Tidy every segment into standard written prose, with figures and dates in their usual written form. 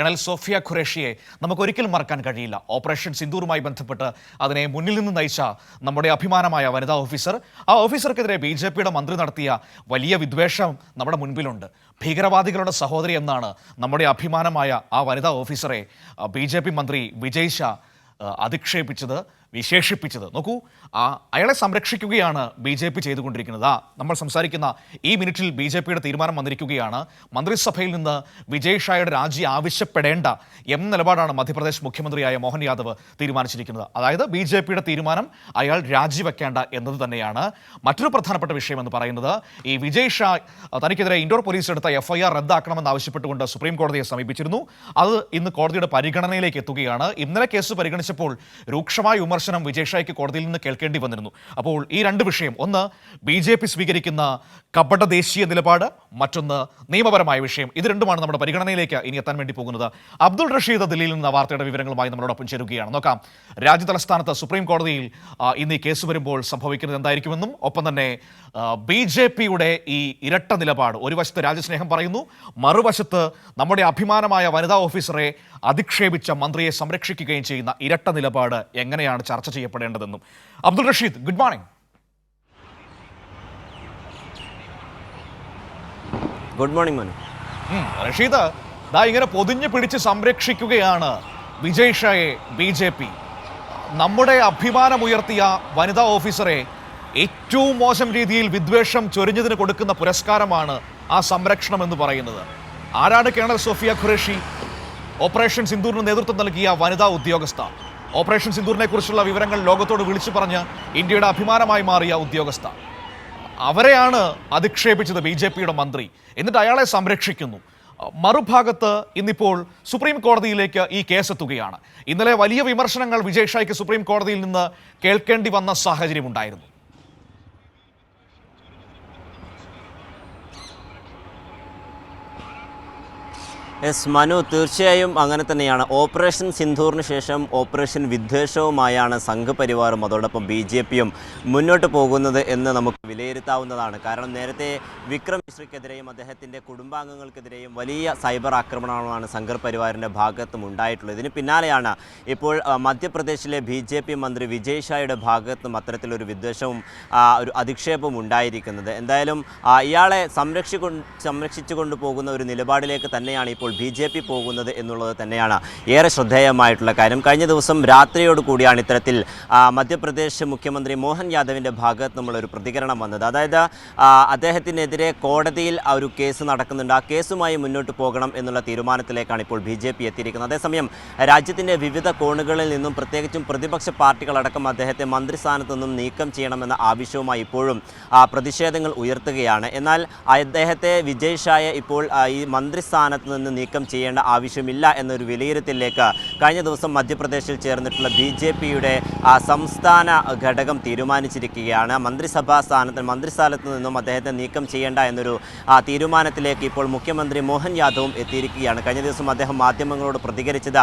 Colonel Sophia ഖുറേഷിയെ നമുക്കൊരിക്കലും മറക്കാൻ കഴിയില്ല. ഓപ്പറേഷൻ സിന്ദൂറുമായി ബന്ധപ്പെട്ട് അതിനെ മുന്നിൽ നിന്ന് നയിച്ച നമ്മുടെ അഭിമാനമായ വനിതാ ഓഫീസർ, ആ ഓഫീസർക്കെതിരെ BJPയുടെ മന്ത്രി നടത്തിയ വലിയ വിദ്വേഷം നമ്മുടെ മുൻപിലുണ്ട്. ഭീകരവാദികളുടെ സഹോദരി എന്നാണ് നമ്മുടെ അഭിമാനമായ ആ വനിതാ ഓഫീസറെ BJP മന്ത്രി വിജയ് ഷാ അധിക്ഷേപിച്ചത്, വിശേഷിപ്പിച്ചത്. നോക്കൂ, അയാളെ സംരക്ഷിക്കുകയാണ് BJP ചെയ്തുകൊണ്ടിരിക്കുന്നത്. നമ്മൾ സംസാരിക്കുന്ന ഈ മിനിറ്റിൽ BJPയുടെ തീരുമാനം വന്നിരിക്കുകയാണ്. മന്ത്രിസഭയിൽ നിന്ന് വിജയ് ഷായുടെ രാജി ആവശ്യപ്പെടേണ്ട എന്ന നിലപാടാണ് മധ്യപ്രദേശ് മുഖ്യമന്ത്രിയായ മോഹൻ യാദവ് തീരുമാനിച്ചിരിക്കുന്നത്. അതായത് BJPയുടെ തീരുമാനം അയാൾ രാജിവെക്കേണ്ട എന്നത് തന്നെയാണ്. മറ്റൊരു പ്രധാനപ്പെട്ട വിഷയമെന്ന് പറയുന്നത്, ഈ വിജയ് ഷാ തനിക്കെതിരെ ഇൻഡോർ പോലീസ് എടുത്ത FIR റദ്ദാക്കണമെന്ന് ആവശ്യപ്പെട്ടുകൊണ്ട് സുപ്രീം കോടതിയെ സമീപിച്ചിരുന്നു. അത് ഇന്ന് കോടതിയുടെ പരിഗണനയിലേക്ക് എത്തുകയാണ്. ഇന്നലെ കേസ് പരിഗണിച്ചപ്പോൾ രൂക്ഷമായ വിമർശനം വിജയ് ഷായ്ക്ക് കോടതിയിൽ നിന്ന് കേൾക്കേണ്ടി വന്നിരുന്നു. അപ്പോൾ ഈ രണ്ട് വിഷയം, ഒന്ന് BJP സ്വീകരിക്കുന്ന കപട ദേശീയ നിലപാട്, മറ്റൊന്ന് നിയമപരമായ വിഷയം, ഇത് രണ്ടുമാണ് നമ്മുടെ പരിഗണനയിലേക്ക് ഇനി എത്താൻ വേണ്ടി പോകുന്നത്. അബ്ദുൾ റഷീദ് ദില്ലിയിൽ നിന്ന് വാർത്തയുടെ വിവരങ്ങളുമായി നമ്മളോടൊപ്പം ചേരുകയാണ്. നോക്കാം, രാജ്യതലസ്ഥാനത്ത് സുപ്രീം കോടതിയിൽ ഇന്ന് ഈ കേസ് വരുമ്പോൾ സംഭവിക്കുന്നത് എന്തായിരിക്കുമെന്നും, ഒപ്പം തന്നെ BJPയുടെ ഈ ഇരട്ട നിലപാട്, ഒരു വശത്ത് രാജ്യസ്നേഹം പറയുന്നു, മറുവശത്ത് നമ്മുടെ അഭിമാനമായ വനിതാ ഓഫീസറെ അധിക്ഷേപിച്ച മന്ത്രിയെ സംരക്ഷിക്കുകയും ചെയ്യുന്ന ഇരട്ട നിലപാട് എങ്ങനെയാണ് ചർച്ച ചെയ്യപ്പെടേണ്ടതെന്നും. Abdul Rasheed, good morning. Good morning Manu. Rasheed, ഇങ്ങനെ പൊതിഞ്ഞു പിടിച്ച് സംരക്ഷിക്കുകയാണ് വിജയ് ഷായെ BJP. നമ്മുടെ അഭിമാനമുയർത്തിയ വനിതാ ഓഫീസറെ ഏറ്റവും മോശം രീതിയിൽ വിദ്വേഷം ചൊരിഞ്ഞതിന് കൊടുക്കുന്ന പുരസ്കാരമാണ് ആ സംരക്ഷണം എന്ന് പറയുന്നത്. ആരാണ് കേണൽ സോഫിയ ഖുറേഷി? ഓപ്പറേഷൻ സിന്ദൂറിന് നേതൃത്വം നൽകിയ വനിതാ ഉദ്യോഗസ്ഥ. ഓപ്പറേഷൻ സിന്ദൂറിനെ കുറിച്ചുള്ള വിവരങ്ങൾ ലോകത്തോട് വിളിച്ചു പറഞ്ഞ് ഇന്ത്യയുടെ അഭിമാനമായി മാറിയ ഉദ്യോഗസ്ഥ. അവരെയാണ് അധിക്ഷേപിച്ചത് BJPയുടെ മന്ത്രി. എന്നിട്ട് അയാളെ സംരക്ഷിക്കുന്നു. മറുഭാഗത്ത് ഇന്നിപ്പോൾ സുപ്രീം കോടതിയിലേക്ക് ഈ കേസെത്തുകയാണ്. ഇന്നലെ വലിയ വിമർശനങ്ങൾ വിജയ് ഷായ്ക്ക് സുപ്രീം കോടതിയിൽ നിന്ന് കേൾക്കേണ്ടി വന്ന സാഹചര്യമുണ്ടായിരുന്നു. മനു, തീർച്ചയായും അങ്ങനെ തന്നെയാണ്. ഓപ്പറേഷൻ സിന്ദൂറിന് ശേഷം ഓപ്പറേഷൻ വിദ്വേഷവുമായാണ് സംഘപരിവാറും അതോടൊപ്പം BJPയും മുന്നോട്ട് പോകുന്നത് എന്ന് നമുക്ക് വിലയിരുത്താവുന്നതാണ്. കാരണം നേരത്തെ വിക്രം മിശ്രയ്ക്കെതിരെയും അദ്ദേഹത്തിൻ്റെ കുടുംബാംഗങ്ങൾക്കെതിരെയും വലിയ സൈബർ ആക്രമണമാണ് സംഘപരിവാറിൻ്റെ ഭാഗത്തും ഉണ്ടായിട്ടുള്ളത്. ഇതിന് പിന്നാലെയാണ് ഇപ്പോൾ മധ്യപ്രദേശിലെ BJP മന്ത്രി വിജയ് ഷായുടെ ഭാഗത്തും അത്തരത്തിലൊരു വിദ്വേഷവും ഒരു അധിക്ഷേപവും ഉണ്ടായിരിക്കുന്നത്. എന്തായാലും ഇയാളെ സംരക്ഷിച്ചു കൊണ്ടുപോകുന്ന ഒരു നിലപാടിലേക്ക് തന്നെയാണ് ഇപ്പോൾ BJP പോകുന്നത് എന്നുള്ളത് തന്നെയാണ് ഏറെ ശ്രദ്ധേയമായിട്ടുള്ള കാര്യം. കഴിഞ്ഞ ദിവസം രാത്രിയോട് കൂടിയാണ് ഇത്തരത്തിൽ മധ്യപ്രദേശ് മുഖ്യമന്ത്രി മോഹൻ യാദവിൻ്റെ ഭാഗത്ത് നിന്നുള്ളൊരു പ്രതികരണം വന്നത്. അതായത് അദ്ദേഹത്തിനെതിരെ കോടതിയിൽ ഒരു കേസ് നടക്കുന്നുണ്ട്, ആ കേസുമായി മുന്നോട്ട് പോകണം എന്നുള്ള തീരുമാനത്തിലേക്കാണ് ഇപ്പോൾ BJP എത്തിയിരിക്കുന്നത്. അതേസമയം രാജ്യത്തിൻ്റെ വിവിധ കോണുകളിൽ നിന്നും പ്രത്യേകിച്ചും പ്രതിപക്ഷ പാർട്ടികളടക്കം അദ്ദേഹത്തെ മന്ത്രിസ്ഥാനത്തു നിന്നും നീക്കം ചെയ്യണമെന്ന ആവശ്യവുമായി ഇപ്പോഴും പ്രതിഷേധങ്ങൾ ഉയർത്തുകയാണ്. എന്നാൽ അദ്ദേഹത്തെ വിജയ് ഷായെ ഇപ്പോൾ ഈ മന്ത്രിസ്ഥാനത്ത് നിന്ന് നീക്കം ചെയ്യേണ്ട ആവശ്യമില്ല എന്നൊരു വിലയിരുത്തലിലേക്ക് കഴിഞ്ഞ ദിവസം മധ്യപ്രദേശിൽ ചേർന്നിട്ടുള്ള BJPയുടെ സംസ്ഥാന ഘടകം തീരുമാനിച്ചിരിക്കുകയാണ്. മന്ത്രിസ്ഥാനത്ത് നിന്നും അദ്ദേഹത്തെ നീക്കം ചെയ്യേണ്ട എന്നൊരു തീരുമാനത്തിലേക്ക് ഇപ്പോൾ മുഖ്യമന്ത്രി മോഹൻ യാദവും എത്തിയിരിക്കുകയാണ്. കഴിഞ്ഞ ദിവസം അദ്ദേഹം മാധ്യമങ്ങളോട് പ്രതികരിച്ചത്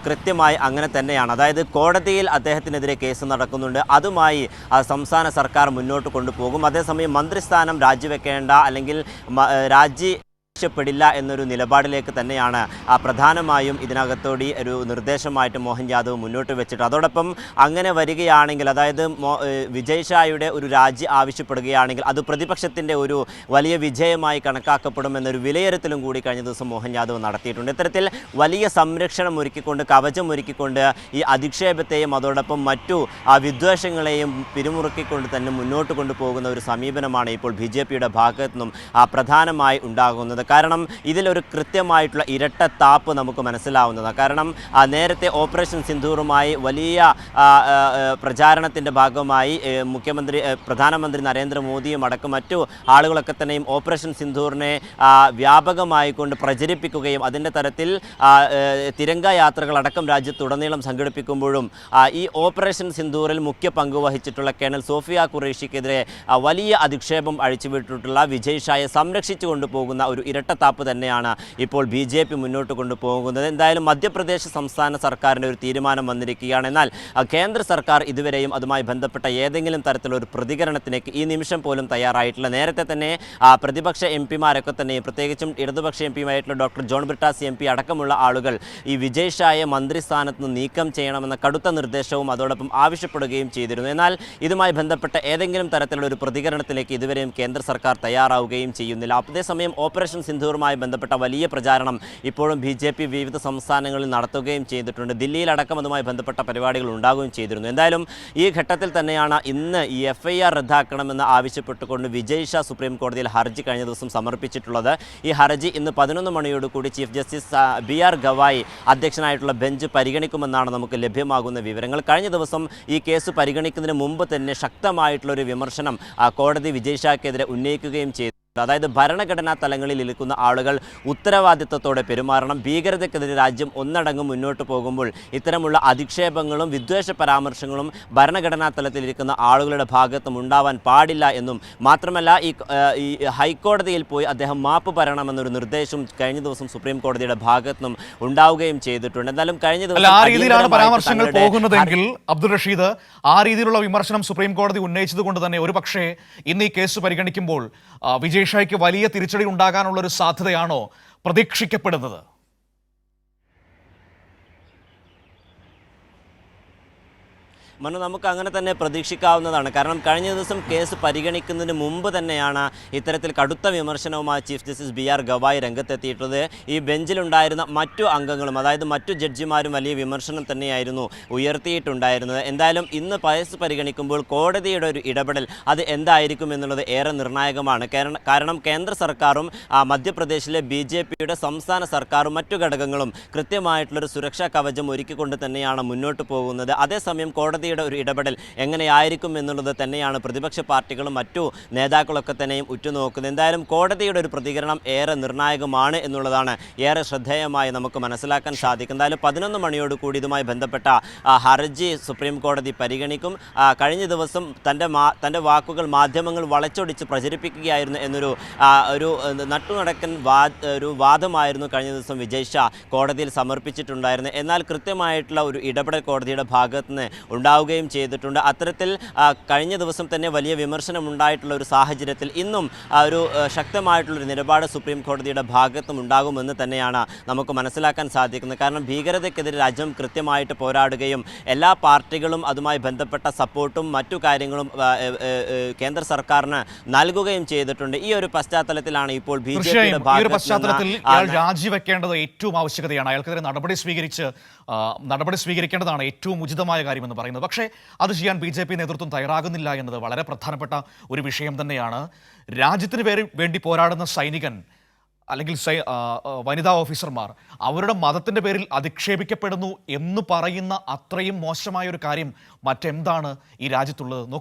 കൃത്യമായി അങ്ങനെ തന്നെയാണ്. അതായത് കോടതിയിൽ അദ്ദേഹത്തിനെതിരെ കേസ് നടക്കുന്നുണ്ട്, അതുമായി സംസ്ഥാന സർക്കാർ മുന്നോട്ട് കൊണ്ടുപോകും. അതേസമയം മന്ത്രിസ്ഥാനം രാജിവെക്കേണ്ട അല്ലെങ്കിൽ പ്പെടില്ല എന്നൊരു നിലപാടിലേക്ക് തന്നെയാണ് പ്രധാനമായും ഇതിനകത്തോടി ഒരു നിർദ്ദേശമായിട്ട് മോഹൻ യാദവ് മുന്നോട്ട് വെച്ചിട്ട്. അതോടൊപ്പം അങ്ങനെ വരികയാണെങ്കിൽ, അതായത് വിജയ് ഷായുടെ ഒരു രാജി ആവശ്യപ്പെടുകയാണെങ്കിൽ അത് പ്രതിപക്ഷത്തിൻ്റെ ഒരു വലിയ വിജയമായി കണക്കാക്കപ്പെടുമെന്നൊരു വിലയിരുത്തലും കൂടി കഴിഞ്ഞ ദിവസം മോഹൻ യാദവ് നടത്തിയിട്ടുണ്ട്. ഇത്തരത്തിൽ വലിയ സംരക്ഷണം ഒരുക്കിക്കൊണ്ട്, കവചം ഒരുക്കിക്കൊണ്ട് ഈ അധിക്ഷേപത്തെയും അതോടൊപ്പം മറ്റു വിദ്വേഷങ്ങളെയും പിരിമുറുക്കിക്കൊണ്ട് തന്നെ മുന്നോട്ട് കൊണ്ടുപോകുന്ന ഒരു സമീപനമാണ് ഇപ്പോൾ BJPയുടെ ഭാഗത്തു നിന്നും പ്രധാനമായി ഉണ്ടാകുന്നത്. കാരണം ഇതിലൊരു കൃത്യമായിട്ടുള്ള ഇരട്ട താപ്പ് നമുക്ക് മനസ്സിലാവുന്നതാണ്. കാരണം നേരത്തെ ഓപ്പറേഷൻ സിന്ദൂറുമായി വലിയ പ്രചാരണത്തിൻ്റെ ഭാഗമായി പ്രധാനമന്ത്രി നരേന്ദ്രമോദിയും അടക്കം മറ്റു ആളുകളൊക്കെ തന്നെയും ഓപ്പറേഷൻ സിന്ദൂറിനെ വ്യാപകമായി കൊണ്ട് പ്രചരിപ്പിക്കുകയും അതിൻ്റെ തരത്തിൽ തിരങ്ക യാത്രകളടക്കം രാജ്യത്തുടനീളം സംഘടിപ്പിക്കുമ്പോഴും ഈ ഓപ്പറേഷൻ സിന്ദൂറിൽ മുഖ്യ പങ്ക് വഹിച്ചിട്ടുള്ള കേണൽ സോഫിയ ഖുറേഷിക്കെതിരെ വലിയ അധിക്ഷേപം അഴിച്ചുവിട്ടിട്ടുള്ള വിജയ് ഷായെ സംരക്ഷിച്ചു കൊണ്ടുപോകുന്ന ഒരു ഇരട്ടത്താപ്പ് തന്നെയാണ് ഇപ്പോൾ BJP മുന്നോട്ട് കൊണ്ടുപോകുന്നത്. എന്തായാലും മധ്യപ്രദേശ് സംസ്ഥാന സർക്കാരിൻ്റെ ഒരു തീരുമാനം വന്നിരിക്കുകയാണ്. എന്നാൽ കേന്ദ്ര സർക്കാർ ഇതുവരെയും അതുമായി ബന്ധപ്പെട്ട ഏതെങ്കിലും തരത്തിലുള്ള ഒരു പ്രതികരണത്തിലേക്ക് ഈ നിമിഷം പോലും തയ്യാറായിട്ടില്ല. നേരത്തെ തന്നെ പ്രതിപക്ഷ MP-മാരൊക്കെ തന്നെ, പ്രത്യേകിച്ചും ഇടതുപക്ഷ MP-മായിട്ടുള്ള ഡോക്ടർ ജോൺ ബ്രിട്ടാസ് MP അടക്കമുള്ള ആളുകൾ ഈ വിജയ് ഷായെ മന്ത്രിസ്ഥാനത്ത് നിന്ന് നീക്കം ചെയ്യണമെന്ന കടുത്ത നിർദ്ദേശവും അതോടൊപ്പം ആവശ്യപ്പെടുകയും ചെയ്തിരുന്നു. എന്നാൽ ഇതുമായി ബന്ധപ്പെട്ട ഏതെങ്കിലും തരത്തിലുള്ള ഒരു പ്രതികരണത്തിലേക്ക് ഇതുവരെയും കേന്ദ്ര സർക്കാർ തയ്യാറാവുകയും ചെയ്യുന്നില്ല. അതേസമയം ഓപ്പറേഷൻ സിന്ദൂറുമായി ബന്ധപ്പെട്ട വലിയ പ്രചാരണം ഇപ്പോഴും BJP വിവിധ സംസ്ഥാനങ്ങളിൽ നടത്തുകയും ചെയ്തിട്ടുണ്ട്. ദില്ലിയിലടക്കം അതുമായി ബന്ധപ്പെട്ട പരിപാടികൾ ഉണ്ടാവുകയും ചെയ്തിരുന്നു. എന്തായാലും ഈ ഘട്ടത്തിൽ തന്നെയാണ് ഇന്ന് ഈ FIR റദ്ദാക്കണമെന്ന് ആവശ്യപ്പെട്ടുകൊണ്ട് വിജയ് ഷാ സുപ്രീം കോടതിയിൽ ഹർജി കഴിഞ്ഞ ദിവസം സമർപ്പിച്ചിട്ടുള്ളത്. ഈ ഹർജി ഇന്ന് 11 മണിയോടുകൂടി ചീഫ് ജസ്റ്റിസ് BR ഗവായി അധ്യക്ഷനായിട്ടുള്ള ബെഞ്ച് പരിഗണിക്കുമെന്നാണ് നമുക്ക് ലഭ്യമാകുന്ന വിവരങ്ങൾ. കഴിഞ്ഞ ദിവസം ഈ കേസ് പരിഗണിക്കുന്നതിന് മുമ്പ് തന്നെ ശക്തമായിട്ടുള്ളൊരു വിമർശനം കോടതി വിജയ് ഷാക്കെതിരെ ഉന്നയിക്കുകയും ചെയ്തു. അതായത് ഭരണഘടനാ തലങ്ങളിൽ ഇരിക്കുന്ന ആളുകൾ ഉത്തരവാദിത്തത്തോടെ പെരുമാറണം. ഭീകരതയ്ക്കെതിരെ രാജ്യം ഒന്നടങ്കം മുന്നോട്ട് പോകുമ്പോൾ ഇത്തരമുള്ള അധിക്ഷേപങ്ങളും വിദ്വേഷ പരാമർശങ്ങളും ഭരണഘടനാ തലത്തിലിരിക്കുന്ന ആളുകളുടെ ഭാഗത്തും ഉണ്ടാവാൻ പാടില്ല എന്നും മാത്രമല്ല ഈ ഹൈക്കോടതിയിൽ പോയി അദ്ദേഹം മാപ്പ് പറയണമെന്നൊരു നിർദ്ദേശം കഴിഞ്ഞ ദിവസം സുപ്രീം കോടതിയുടെ ഭാഗത്തുനിന്നും ഉണ്ടാവുകയും ചെയ്തിട്ടുണ്ട്. എന്തായാലും കഴിഞ്ഞ ദിവസം ആ രീതിയിലാണ് പരാമർശങ്ങൾ പോകുന്നതെങ്കിൽ അബ്ദുൾ റഷീദ്, ആ രീതിയിലുള്ള വിമർശനം സുപ്രീം കോടതി ഉന്നയിച്ചത് കൊണ്ട് തന്നെ ഒരു പക്ഷേ ഇന്ന് ഈ കേസ് പരിഗണിക്കുമ്പോൾ വിജയ് ഷായ്ക്ക് വലിയ തിരിച്ചടി ഉണ്ടാകാനുള്ള ഒരു സാധ്യതയാണോ പ്രതീക്ഷിക്കപ്പെടുന്നത്? മനു, നമുക്ക് അങ്ങനെ തന്നെ പ്രതീക്ഷിക്കാവുന്നതാണ്. കാരണം കഴിഞ്ഞ ദിവസം കേസ് പരിഗണിക്കുന്നതിന് മുമ്പ് തന്നെയാണ് ഇത്തരത്തിൽ കടുത്ത വിമർശനവുമായി ചീഫ് ജസ്റ്റിസ് BR ഗവായി രംഗത്തെത്തിയിട്ടുള്ളത്. ഈ ബെഞ്ചിലുണ്ടായിരുന്ന മറ്റു അംഗങ്ങളും, അതായത് മറ്റു ജഡ്ജിമാരും വലിയ വിമർശനം തന്നെയായിരുന്നു ഉയർത്തിയിട്ടുണ്ടായിരുന്നത്. എന്തായാലും ഇന്ന് കേസ് പരിഗണിക്കുമ്പോൾ കോടതിയുടെ ഒരു ഇടപെടൽ അത് എന്തായിരിക്കും എന്നുള്ളത് ഏറെ നിർണായകമാണ്. കാരണം കേന്ദ്ര സർക്കാരും മധ്യപ്രദേശിലെ BJPയുടെ സംസ്ഥാന സർക്കാരും മറ്റു ഘടകങ്ങളും കൃത്യമായിട്ടുള്ളൊരു സുരക്ഷാ കവചം ഒരുക്കിക്കൊണ്ട് തന്നെയാണ് മുന്നോട്ട് പോകുന്നത്. അതേസമയം കോടതി ഒരു ഇടപെടൽ എങ്ങനെയായിരിക്കും എന്നുള്ളത് തന്നെയാണ് പ്രതിപക്ഷ പാർട്ടികളും മറ്റു നേതാക്കളൊക്കെ തന്നെയും ഉറ്റുനോക്കുന്നത്. എന്തായാലും കോടതിയുടെ ഒരു പ്രതികരണം ഏറെ നിർണായകമാണ് എന്നുള്ളതാണ് ഏറെ ശ്രദ്ധേയമായി നമുക്ക് മനസ്സിലാക്കാൻ സാധിക്കും. എന്തായാലും 11 മണിയോടുകൂടി ഇതുമായി ബന്ധപ്പെട്ട ഹർജി സുപ്രീം കോടതി പരിഗണിക്കും. കഴിഞ്ഞ ദിവസം തൻ്റെ വാക്കുകൾ മാധ്യമങ്ങൾ വളച്ചൊടിച്ച് പ്രചരിപ്പിക്കുകയായിരുന്നു എന്നൊരു നട്ടുനടക്കൻ ഒരു വാദമായിരുന്നു കഴിഞ്ഞ ദിവസം വിജയ് ഷാ കോടതിയിൽ സമർപ്പിച്ചിട്ടുണ്ടായിരുന്നത്. എന്നാൽ കൃത്യമായിട്ടുള്ള ഒരു ഇടപെടൽ കോടതിയുടെ ഭാഗത്തുനിന്ന് ഉണ്ടാവുകയും ചെയ്തിട്ടുണ്ട്. അത്തരത്തിൽ കഴിഞ്ഞ ദിവസം തന്നെ വലിയ വിമർശനം ഉണ്ടായിട്ടുള്ള ഒരു സാഹചര്യത്തിൽ ഇന്നും ഒരു ശക്തമായിട്ടുള്ളൊരു നിലപാട് സുപ്രീം കോടതിയുടെ ഭാഗത്തും ഉണ്ടാകുമെന്ന് തന്നെയാണ് നമുക്ക് മനസ്സിലാക്കാൻ സാധിക്കുന്നത്. കാരണം ഭീകരതയ്ക്കെതിരെ രാജ്യം കൃത്യമായിട്ട് പോരാടുകയും എല്ലാ പാർട്ടികളും അതുമായി ബന്ധപ്പെട്ട സപ്പോർട്ടും മറ്റു കാര്യങ്ങളും കേന്ദ്ര സർക്കാരിന് നൽകുകയും ചെയ്തിട്ടുണ്ട്. ഈ ഒരു പശ്ചാത്തലത്തിലാണ് ഇപ്പോൾ BJPയുടെ പശ്ചാത്തലത്തിൽ രാജിവെക്കേണ്ടത് ഏറ്റവും ആവശ്യകതയാണ്. അയാൾക്കെതിരെ നടപടി സ്വീകരിക്കേണ്ടതാണ് ഏറ്റവും ഉചിതമായ കാര്യമെന്ന് പറയുന്നത്. പക്ഷേ അത് ചെയ്യാൻ BJP നേതൃത്വം തയ്യാറാകുന്നില്ല എന്നത് വളരെ പ്രധാനപ്പെട്ട ഒരു വിഷയം തന്നെയാണ്. രാജ്യത്തിന് വേണ്ടി പോരാടുന്ന സൈനികൻ അല്ലെങ്കിൽ വനിതാ ഓഫീസർമാർ അവരുടെ മതത്തിൻ്റെ പേരിൽ അധിക്ഷേപിക്കപ്പെടുന്നു എന്ന് പറയുന്ന അത്രയും മോശമായ ഒരു കാര്യം മറ്റെന്താണ് ഈ രാജ്യത്തുള്ളത്? നോക്കൂ.